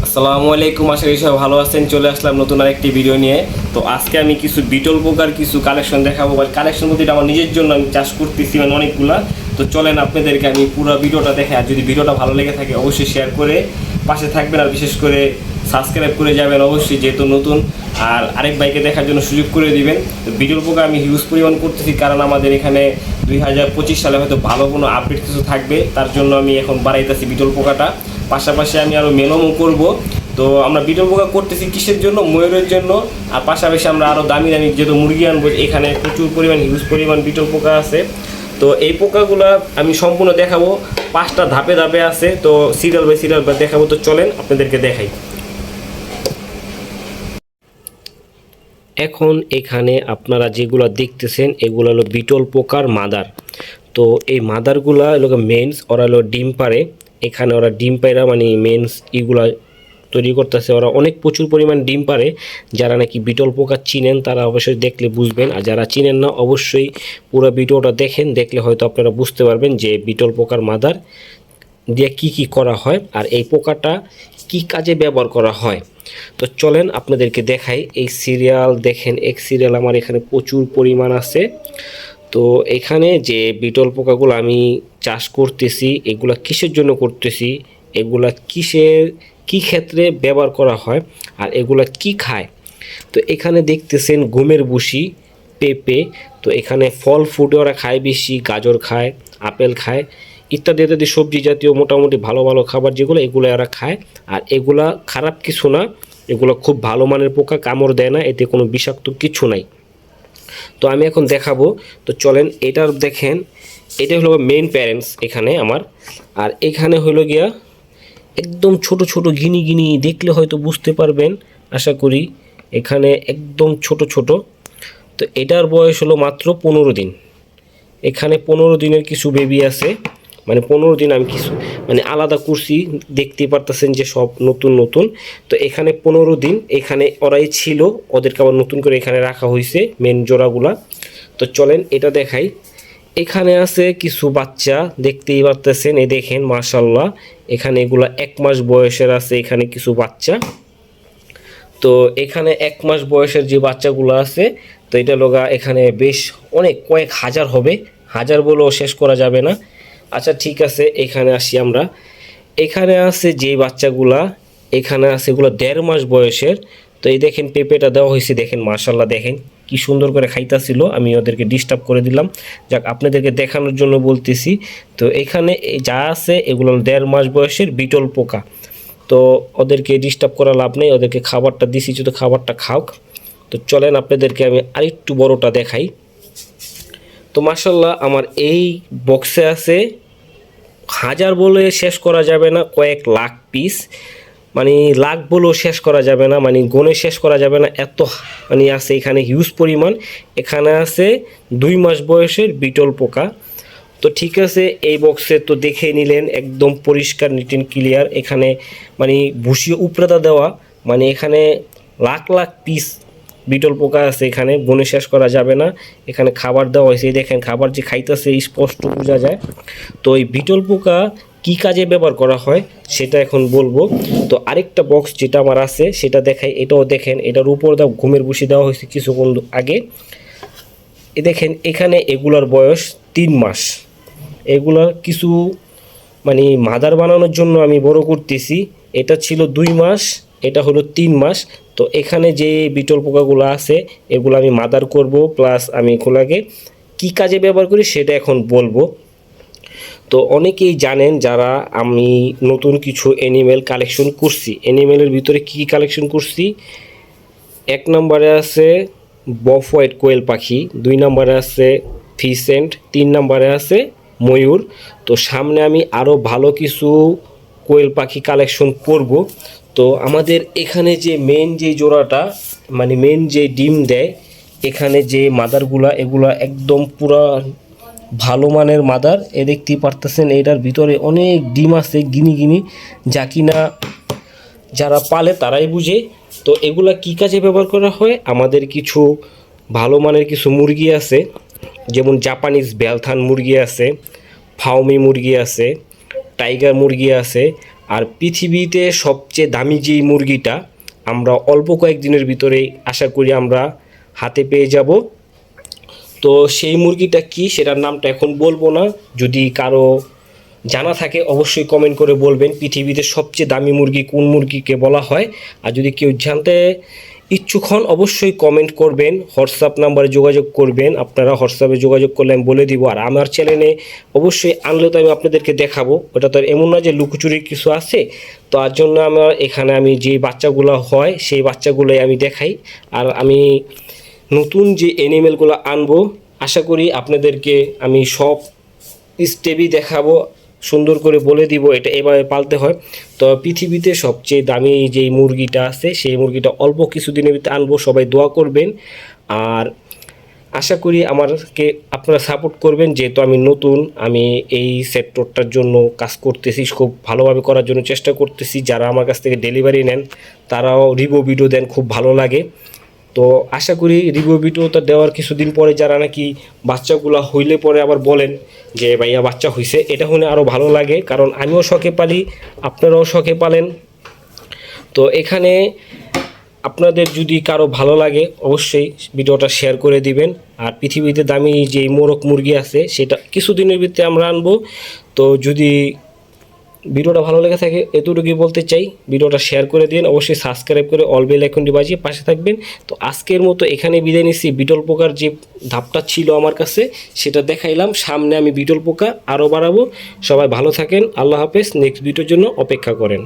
আসসালামু আলাইকুম, আশা করি সবাই ভালো আছেন। চলে আসলাম নতুন আরেকটি ভিডিও নিয়ে। তো আজকে আমি কিছু বিটল পোকার কিছু কালেকশন দেখাবো, বা কালেকশন বলতে এটা আমার নিজের জন্য আমি চাষ করতেছি, মানে অনেকগুলা। তো চলেন আপনাদেরকে আমি পুরো ভিডিওটা দেখে, আর যদি ভিডিওটা ভালো লেগে থাকে অবশ্যই শেয়ার করে পাশে থাকবেন, আর বিশেষ করে সাবস্ক্রাইব করে যাবেন অবশ্যই, যেহেতু নতুন। আর আরেক ভাইকে দেখার জন্য সুযোগ করে দিবেন। তো বিটল পোকা আমি হিউজ পরিমাণ করতেছি, কারণ আমাদের এখানে 2025 সালে হয়তো ভালো কোনো আপডেট কিছু থাকবে, তার জন্য আমি এখন বাড়াইতেছি বিটল পোকাটা। পাশাপাশি আমি আরও মেলমও করব। তো আমরা বিটল পোকা করতেছি কিসের জন্য? ময়ূরের জন্য। আর পাশাপাশি আমরা আরও দামি দামি যেহেতু মুরগি আনবো, এখানে প্রচুর পরিমাণ হিউজ পরিমাণ বিটল পোকা আছে। তো এই পোকাগুলো আমি সম্পূর্ণ দেখাবো, 5টা ধাপে ধাপে আছে। তো সিরিয়াল বাই সিরিয়াল দেখাবো। তো চলেন আপনাদেরকে দেখাই। এখন এখানে আপনারা যেগুলো দেখতেছেন এগুলো হলো বিটল পোকার মাদার। তো এই মাদারগুলা হলো মেন্স, ওরা হলো ডিম পারে। এখানে ওরা ডিম পায়রা মানে মেন্স এগুলা তৈরি করতেছে, ওরা অনেক প্রচুর পরিমাণ ডিম পারে। যারা নাকি বিটল পোকা চিনেন তারা অবশ্যই দেখলে বুঝবেন, আর যারা চিনেন না অবশ্যই পুরো ভিডিওটা দেখেন, দেখলে হয়তো আপনারা বুঝতে পারবেন যে বিটল পোকার মাদার দিয়ে কি করা হয়, আর এই পোকাটা কি কাজে ব্যবহার করা হয়। তো চলেন আপনাদেরকে দেখাই। এই সিরিয়াল দেখেন, এক সিরিয়াল আমার এখানে প্রচুর পরিমাণ আছে। তো এখানে যে বিটল পোকাগুলো আমি চাষ করতেছি এগুলা কিসের জন্য করতেছি, এগুলা কি ক্ষেত্রে ব্যবহার করা হয়, আর এগুলা কি খায়। তো এখানে দেখতেছেন গমের ভুসি, পেঁপে। তো এখানে ফল ফুডে ওরা খায় বেশি, গাজর খায়, আপেল খায়, ইত্যাদি ইত্যাদি সবজি জাতীয় মোটামুটি ভালো ভালো খাবার যেগুলো এগুলো এরা খায়। আর এগুলা খারাপ কিছু না, এগুলো খুব ভালো মানের পোকা, কামড় দেয় না, এতে কোনো বিষাক্ত কিছু নাই। তো আমি এখন দেখাবো। তো চলেন এটার দেখেন, এটা হলো মেইন প্যারেন্টস এখানে আমার। আর এখানে হলো গিয়া একদম ছোট ছোট গিনি গিনি, দেখলে হয়তো বুঝতে পারবেন আশা করি, এখানে একদম ছোট ছোট। তো এটার বয়স হলো মাত্র 15 দিন। এখানে 15 দিনের কিছু বেবি আছে, মানে 15 দিন আমি কিছু মানে আলাদা করছি, দেখতে পারতেছেন যে সব নতুন নতুন। তো এখানে 15 দিন এখানে ওরাই ছিল, ওদেরকে আবার নতুন করে এখানে রাখা হয়েছে মেন জোড়াগুলা। তো চলেন এটা দেখাই। এখানে আছে কিছু বাচ্চা, দেখতেই পারতেছেন, এই দেখেন মাশাল্লাহ। এখানে এগুলা 1 মাস বয়সের আছে, এখানে কিছু বাচ্চা। তো এখানে 1 মাস বয়সের যে বাচ্চাগুলো আছে, তো এটা লগা এখানে বেশ অনেক কয়েক হাজার হবে, হাজার বলেও শেষ করা যাবে না। আচ্ছা ঠিক আছে, এখানে আসি আমরা। এখানে আছে যে বাচ্চাগুলা, এখানে আছে এগুলো 1.5 মাস বয়সের। তো এই দেখেন পেঁপেটা দেওয়া হয়েছে, দেখেন মাশাল্লাহ, দেখেন কি সুন্দর করে খাইতাছিল। আমি ওদেরকে ডিস্টার্ব করে দিলাম, যাক আপনাদেরকে দেখানোর জন্য বলতেছি। তো এখানে যা আছে এগুলো 1.5 মাস বয়সের বিটল পোকা। তো ওদেরকে ডিস্টার্ব করা লাভ নেই, ওদেরকে খাবারটা দিছি, শুধু খাবারটা খাওক। তো চলেন আপনাদেরকে আমি আরেকটু বড়টা দেখাই। তো মাশাল্লাহ আমার এই বক্সে আছে, হাজার বলে শেষ করা যাবে না, কয়েক লাখ পিস, মানে লাখ বলেও শেষ করা যাবে না, মানে গনে শেষ করা যাবে না, এত মানে আছে এখানে হিউজ পরিমাণ। এখানে আছে 2 মাস বয়সের বিটল পোকা। তো ঠিক আছে, এই বক্সে তো দেখে নিলেন একদম পরিষ্কার নিট অ্যান্ড ক্লিয়ার। এখানে মানে ভুসি উপরাদা দেওয়া, মানে এখানে লাখ লাখ পিস বিটল পোকা আছে, এখানে বনে শেষ করা যাবে না। এখানে খাবার দেওয়া হয়েছে, দেখেন খাবার যে খাইতেছে স্পষ্ট বোঝা যায়। তো এই বিটল পোকা কি কাজে ব্যবহার করা হয় সেটা এখন বলবো। তো আরেকটা বক্স যেটা আমার আছে সেটা দেখাই, এটাও দেখেন, এটার উপর দাও ঘুমের ভুসি দেওয়া হয়েছে কিছুক্ষণ আগে। এ দেখেন এখানে এগুলার বয়স 3 মাস। এগুলার কিছু মানে মাদার বানানোর জন্য আমি বড় করতেছি। এটা ছিল 2 মাস, এটা হলো 3 মাস। তো এখানে যে বিটল পোকাগুলো আছে এগুলো আমি মাদার করব, প্লাস আমি এগুলাকে কি কাজে ব্যবহার করি সেটা এখন বলবো। তো অনেকেই জানেন যারা, আমি নতুন কিছু অ্যানিমেল কালেকশন করছি। অ্যানিমেলের ভিতরে কী কালেকশন করছি? 1 নম্বরে আছে বফ হোয়াইট কোয়েল পাখি, 2 নম্বরে আছে ফিসেন্ট, 3 নম্বরে আছে ময়ূর। তো সামনে আমি আরও ভালো কিছু কোয়েল পাখি কালেকশন করব। তো আমাদের এখানে যে মেন যে জোড়াটা, মানে মেন যে ডিম দেয়, এখানে যে মাদারগুলা এগুলা একদম পুরা ভালো মানের মাদার। এ দেখতেই পারতেছেন এটার ভিতরে অনেক ডিম আছে গিনি গিনি, যা কিনা যারা পালে তারাই বুঝে। তো এগুলা কি কাজে ব্যবহার করা হয়? আমাদের কিছু ভালো মানের কিছু মুরগি আছে, যেমন জাপানিজ বেলথান মুরগি আছে, ফাউমি মুরগি আছে, টাইগার মুরগি আছে, আর পৃথিবীতে সবচেয়ে দামি যেই মুরগিটা আমরা অল্প কয়েকদিনের ভিতরেই আশা করি আমরা হাতে পেয়ে যাব। তো সেই মুরগিটা কি সেটার নামটা এখন বলবো না, যদি কারো জানা থাকে অবশ্যই কমেন্ট করে বলবেন পৃথিবীতে সবচেয়ে দামি মুরগি কোন মুরগিকে বলা হয়। আর যদি কেউ জানতে ইচ্ছুক হন অবশ্যই কমেন্ট করবেন, হোয়াটসঅ্যাপ নাম্বারে যোগাযোগ করবেন, আপনারা হোয়াটসঅ্যাপে যোগাযোগ করলে আমি বলে দিব। আর আমার চ্যানেলে অবশ্যই আনলে তো আমি আপনাদেরকে দেখাবো, ওটা তো আর এমন না যে লুকোচুরির কিছু আছে। তো তার জন্য আমার এখানে আমি যে বাচ্চাগুলো হয় সেই বাচ্চাগুলোই আমি দেখাই। আর আমি নতুন যে অ্যানিমেলগুলো আনবো আশা করি আপনাদেরকে আমি সব স্টেপই দেখাবো, সুন্দর করে বলে দিব এটা এভাবে পালতে হয়। তো পৃথিবীতে সবচেয়ে দামি যেই মুরগিটা আছে সেই মুরগিটা অল্প কিছুদিনের ভিতরে আনবো, সবাই দোয়া করবেন। আর আশা করি আমাকে আপনারা সাপোর্ট করবেন, যেহেতু আমি নতুন, আমি এই সেক্টরটার জন্য কাজ করতেছি, খুব ভালোভাবে করার জন্য চেষ্টা করতেছি। যারা আমার কাছ থেকে ডেলিভারি নেন তারাও রিভিউ ভিডিও দেন, খুব ভালো লাগে। তো আশা করি রিভিউ ভিডিওটা দেওয়ার কিছুদিন পরে যারা নাকি বাচ্চাগুলো হইলে পরে আবার বলেন যে ভাইয়া বাচ্চা হইছে, এটা শুনে আরও ভালো লাগে, কারণ আমিও শখে পালি, আপনারাও শখে পালেন। তো এখানে আপনাদের যদি কারো ভালো লাগে অবশ্যই ভিডিওটা শেয়ার করে দিবেন। আর পৃথিবীতে দামি যে মোরগ মুরগি আছে সেটা কিছুদিনের ভিতরে আমরা আনবো। তো যদি ভিডিওটা ভালো লেগে থাকে এতটুকুই বলতে চাই, ভিডিওটা শেয়ার করে দিন, অবশ্যই সাবস্ক্রাইব করে অল বেল আইকনটি বাজিয়ে পাশে থাকবেন। তো আজকের মতো এখানে বিদায় নিচ্ছি। বিটল পোকার যে ধাপটা ছিল আমার কাছে সেটা দেখাইলাম, সামনে আমি বিটল পোকা আরও বাড়াবো। সবাই ভালো থাকেন, আল্লাহ হাফেজ। নেক্সট ভিডিওর জন্য অপেক্ষা করেন।